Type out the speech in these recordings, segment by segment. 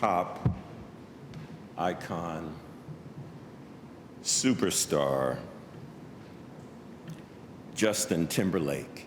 pop icon, superstar, Justin Timberlake,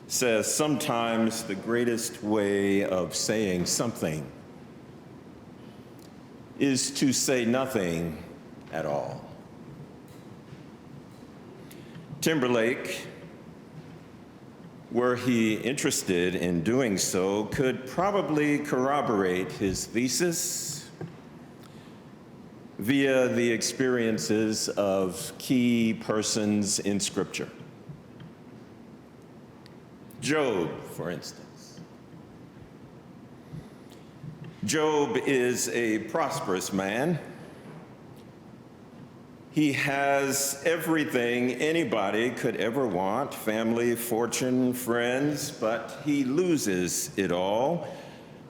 says sometimes the greatest way of saying something is to say nothing at all. Timberlake, were he interested in doing so, could probably corroborate his thesis via the experiences of key persons in Scripture. Job, for instance. Job is a prosperous man. He has everything anybody could ever want, family, fortune, friends, but he loses it all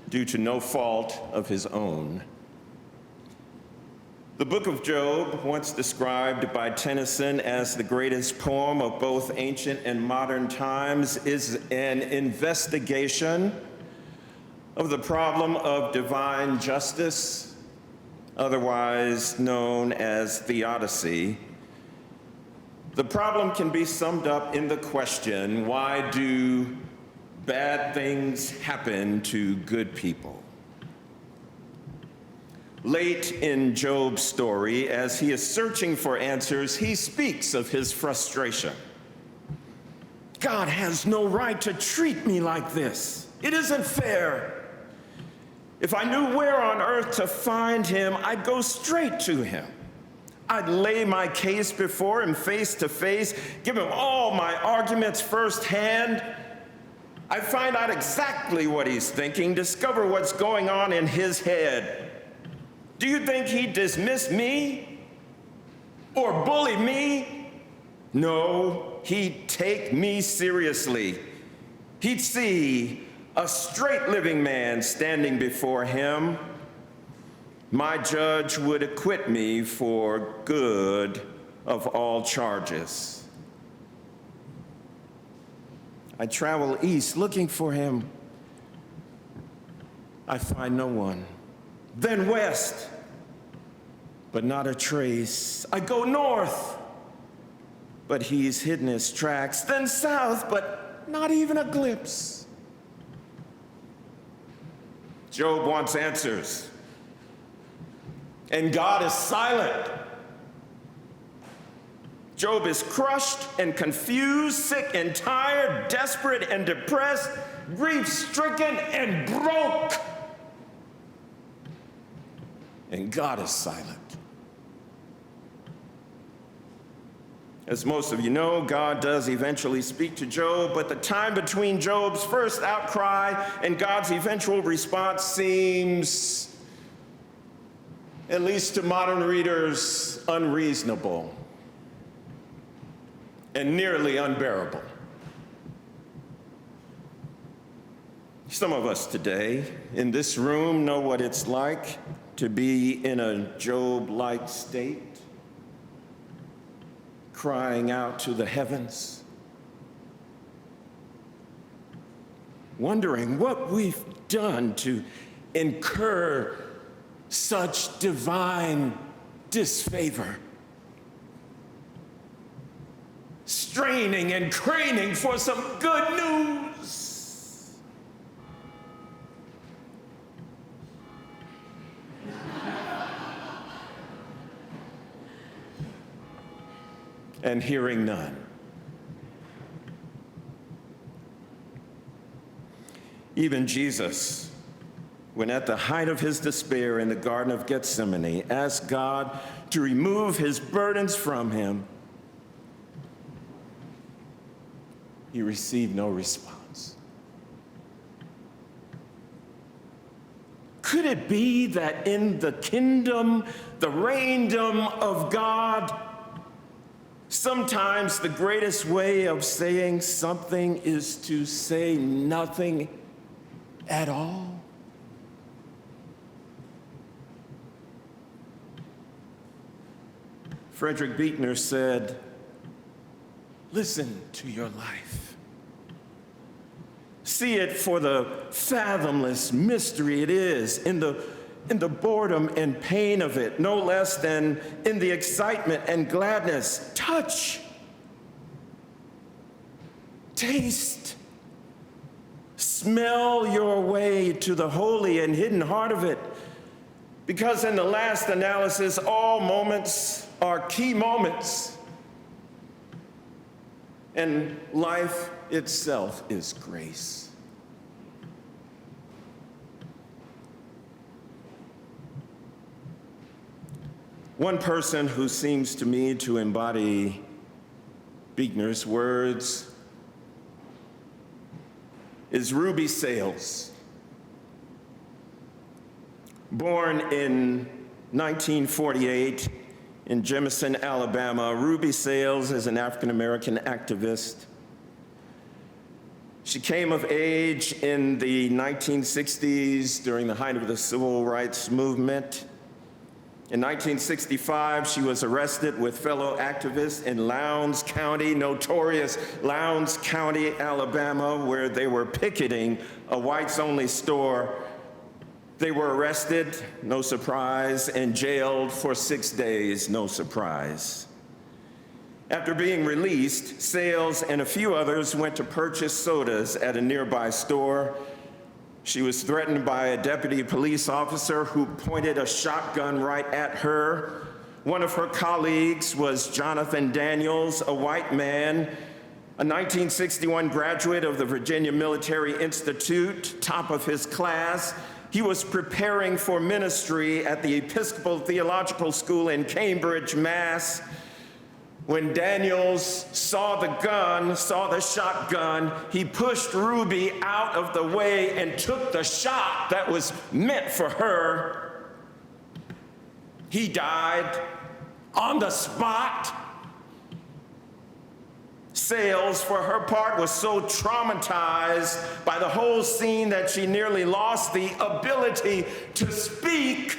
due to no fault of his own. The book of Job, once described by Tennyson as the greatest poem of both ancient and modern times, is an investigation of the problem of divine justice, otherwise known as theodicy. The problem can be summed up in the question, why do bad things happen to good people? Late in Job's story, as he is searching for answers, he speaks of his frustration. God has no right to treat me like this. It isn't fair. If I knew where on earth to find him, I'd go straight to him. I'd lay my case before him face to face, give him all my arguments firsthand. I'd find out exactly what he's thinking, discover what's going on in his head. Do you think he'd dismiss me or bully me? No, he'd take me seriously. He'd see a straight living man standing before him. My judge would acquit me for good of all charges. I travel east looking for him. I find no one. Then west, but not a trace. I go north, but he's hidden his tracks. Then south, but not even a glimpse. Job wants answers, and God is silent. Job is crushed and confused, sick and tired, desperate and depressed, grief-stricken and broke. And God is silent. As most of you know, God does eventually speak to Job, but the time between Job's first outcry and God's eventual response seems, at least to modern readers, unreasonable and nearly unbearable. Some of us today in this room know what it's like to be in a Job-like state, crying out to the heavens, wondering what we've done to incur such divine disfavor, straining and craning for some good news. And hearing none. Even Jesus, when at the height of his despair in the Garden of Gethsemane, asked God to remove his burdens from him, he received no response. Could it be that in the kingdom, the reigndom of God, sometimes the greatest way of saying something is to say nothing at all? Frederick Buechner said, "Listen to your life. see it for the fathomless mystery it is, in the boredom and pain of it, no less than in the excitement and gladness. Touch, taste, smell your way to the holy and hidden heart of it. Because in the last analysis, all moments are key moments. And life itself is grace. One person who seems to me to embody Buechner's words is Ruby Sales. Born in 1948 in Jemison, Alabama, Ruby Sales is an African-American activist. She came of age in the 1960s during the height of the civil rights movement. In 1965, she was arrested with fellow activists in Lowndes County, notorious Lowndes County, Alabama, where they were picketing a whites-only store. They were arrested, no surprise, and jailed for 6 days, no surprise. After being released, Sales and a few others went to purchase sodas at a nearby store. She was threatened by a deputy police officer who pointed a shotgun right at her. One of her colleagues was Jonathan Daniels, a white man, a 1961 graduate of the Virginia Military Institute, top of his class. He was preparing for ministry at the Episcopal Theological School in Cambridge, Mass. When Daniels saw the shotgun, he pushed Ruby out of the way and took the shot that was meant for her. He died on the spot. Sales, for her part, was so traumatized by the whole scene that she nearly lost the ability to speak.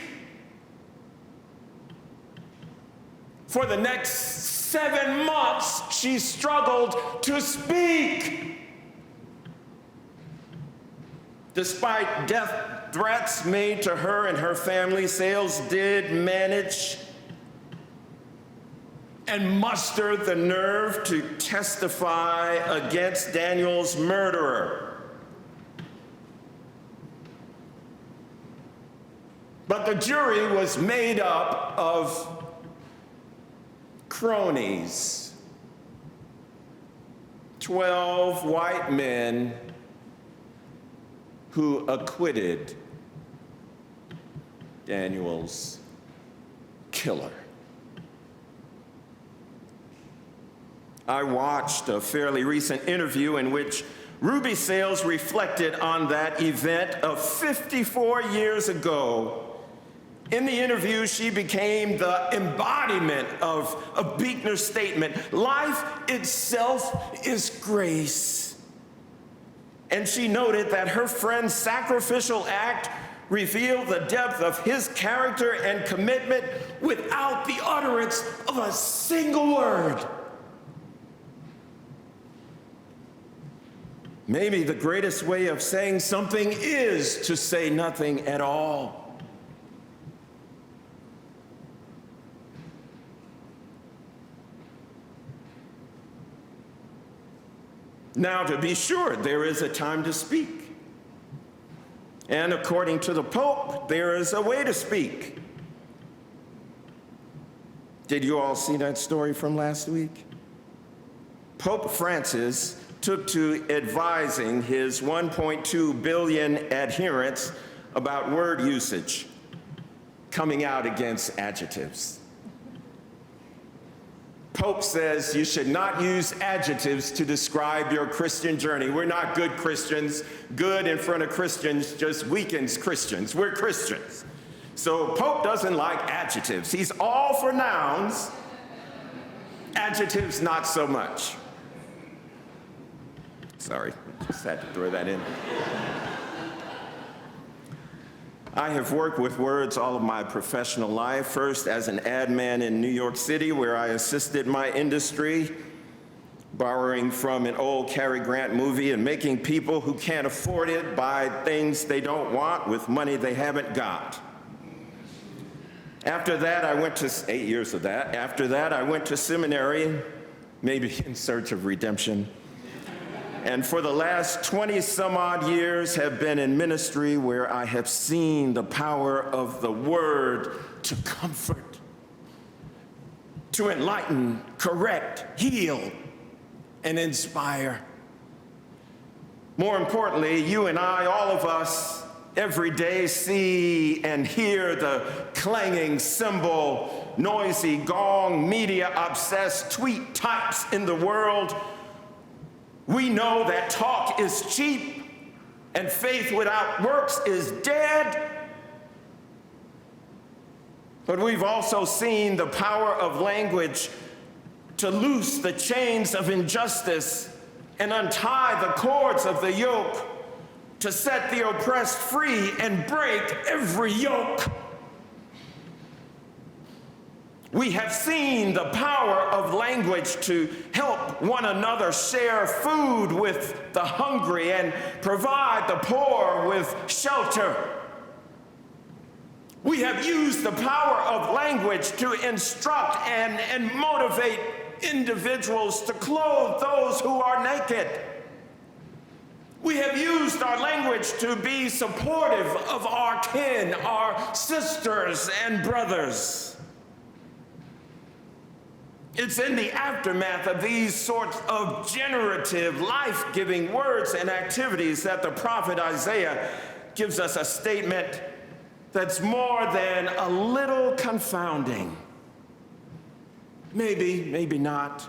For the next 7 months, she struggled to speak. Despite death threats made to her and her family, Sales did manage and muster the nerve to testify against Daniel's murderer. But the jury was made up of cronies, 12 white men who acquitted Daniel's killer. I watched a fairly recent interview in which Ruby Sales reflected on that event of 54 years ago. In the interview, she became the embodiment of Buechner's statement, life itself is grace. And she noted that her friend's sacrificial act revealed the depth of his character and commitment without the utterance of a single word. Maybe the greatest way of saying something is to say nothing at all. Now, to be sure, there is a time to speak. And according to the Pope, there is a way to speak. Did you all see that story from last week? Pope Francis took to advising his 1.2 billion adherents about word usage, coming out against adjectives. Pope says you should not use adjectives to describe your Christian journey. We're not good Christians. Good in front of Christians just weakens Christians. We're Christians. So Pope doesn't like adjectives. He's all for nouns, adjectives not so much. Sorry, just had to throw that in. I have worked with words all of my professional life, first as an ad man in New York City, where I assisted my industry borrowing from an old Cary Grant movie and making people who can't afford it buy things they don't want with money they haven't got. After that, I went to 8 years of that. After that, I went to seminary, maybe in search of redemption. And for the last 20 some odd years have been in ministry where I have seen the power of the word to comfort, to enlighten, correct, heal, and inspire. More importantly, you and I, all of us, every day see and hear the clanging cymbal, noisy gong, media-obsessed tweet types in the world. We know that talk is cheap and faith without works is dead. But we've also seen the power of language to loose the chains of injustice and untie the cords of the yoke, to set the oppressed free and break every yoke. We have seen the power of language to help one another share food with the hungry and provide the poor with shelter. We have used the power of language to instruct and motivate individuals to clothe those who are naked. We have used our language to be supportive of our kin, our sisters and brothers. It's in the aftermath of these sorts of generative, life-giving words and activities that the prophet Isaiah gives us a statement that's more than a little confounding. Maybe, maybe not.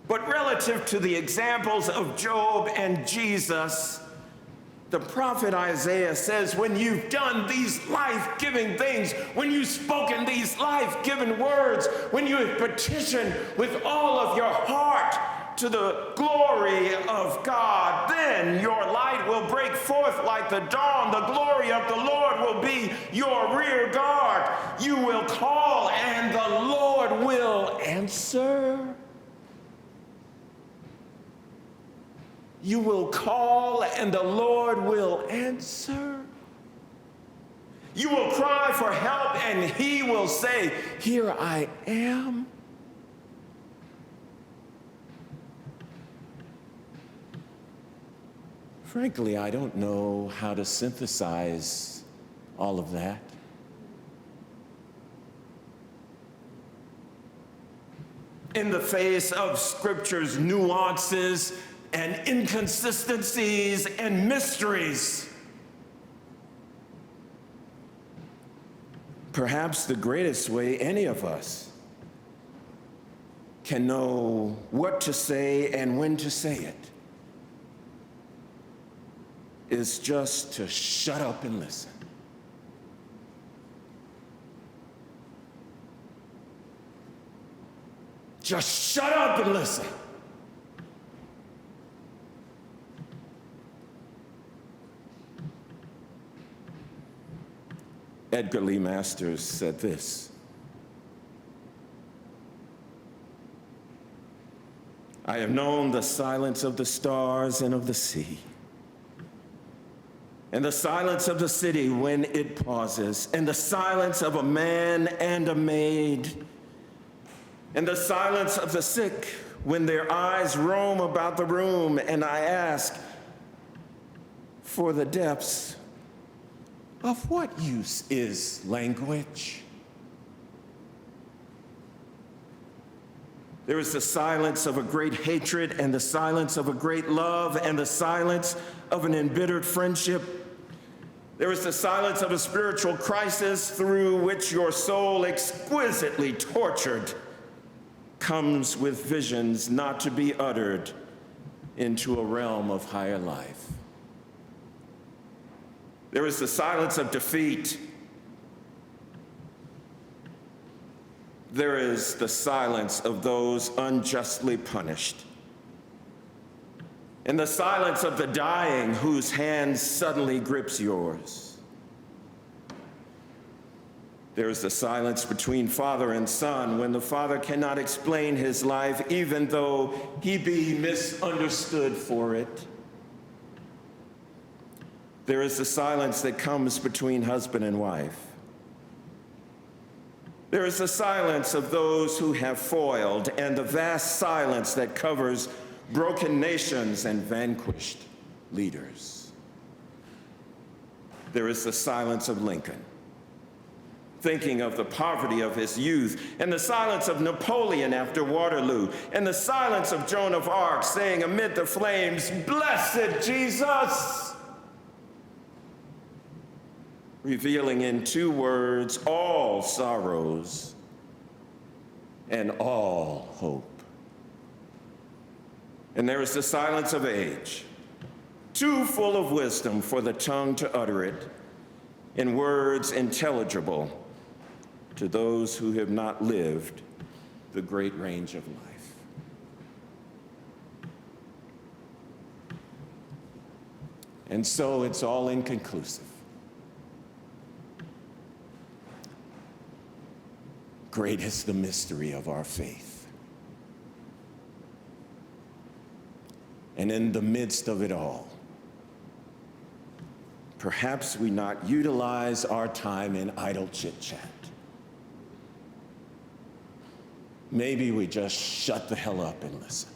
But relative to the examples of Job and Jesus, the prophet Isaiah says, when you've done these life-giving things, when you've spoken these life-giving words, when you have petitioned with all of your heart to the glory of God, then your light will break forth like the dawn. The glory of the Lord will be your rear guard. You will call and the Lord will answer. You will call and the Lord will answer. You will cry for help and he will say, "Here I am." Frankly, I don't know how to synthesize all of that. In the face of Scripture's nuances and inconsistencies and mysteries, perhaps the greatest way any of us can know what to say and when to say it is just to shut up and listen. Just shut up and listen. Edgar Lee Masters said this: "I have known the silence of the stars and of the sea, and the silence of the city when it pauses, and the silence of a man and a maid, and the silence of the sick when their eyes roam about the room, and I ask for the depths. Of what use is language? There is the silence of a great hatred, and the silence of a great love, and the silence of an embittered friendship. There is the silence of a spiritual crisis through which your soul, exquisitely tortured, comes with visions not to be uttered into a realm of higher life. There is the silence of defeat. There is the silence of those unjustly punished. And the silence of the dying whose hand suddenly grips yours. There is the silence between father and son when the father cannot explain his life, even though he be misunderstood for it. There is the silence that comes between husband and wife. There is the silence of those who have foiled, and the vast silence that covers broken nations and vanquished leaders. There is the silence of Lincoln, thinking of the poverty of his youth, and the silence of Napoleon after Waterloo, and the silence of Joan of Arc saying amid the flames, "Blessed Jesus!" Revealing in 2 words all sorrows and all hope. And there is the silence of age, too full of wisdom for the tongue to utter it in words intelligible to those who have not lived the great range of life. And so it's all inconclusive. Great is the mystery of our faith. And in the midst of it all, perhaps we not utilize our time in idle chit-chat. Maybe we just shut the hell up and listen.